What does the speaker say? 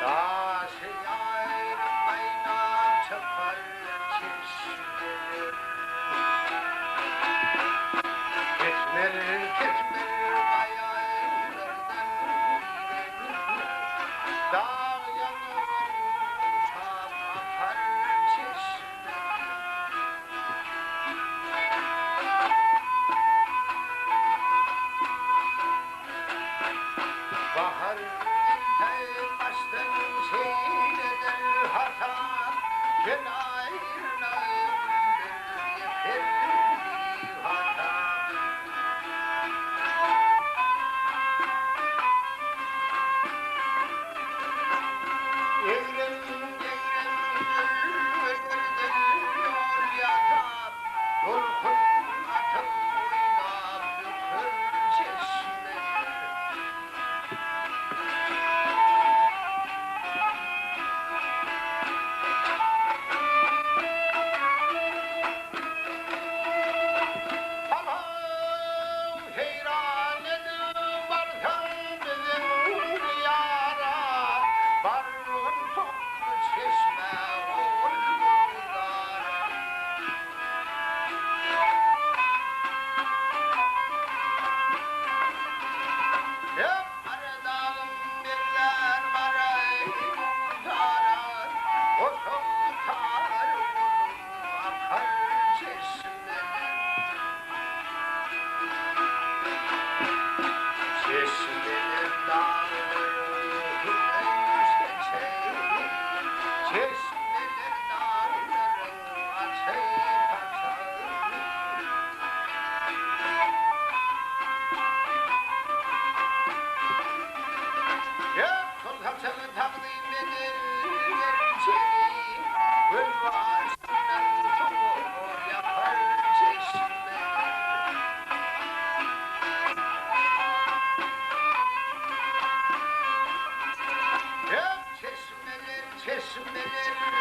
Taşı yar kaynap çakar çeşmeler. Ketmeler ketmeler kayalardan dağ yanır çap akar çeşmeler. Bahar baştan seyreder hata kenarına yeterli hata. Evrem öderden yol yatar dolkun atım oynap dökür çeşmeler. Aman heyran edim varken bizim diyara, varlığın toplu çeşme oldu dara. Hep aradağım birler var muhtara, o sokaklar akar çeşmeler. Çeşmeler dağları hümeyiz geçer, çeşmeler dağları açayı kaçar. Hep sultanı takdim eder gerçeği, gülvasından çok yapar çeşmeler. Hep çeşmeler çeşmeler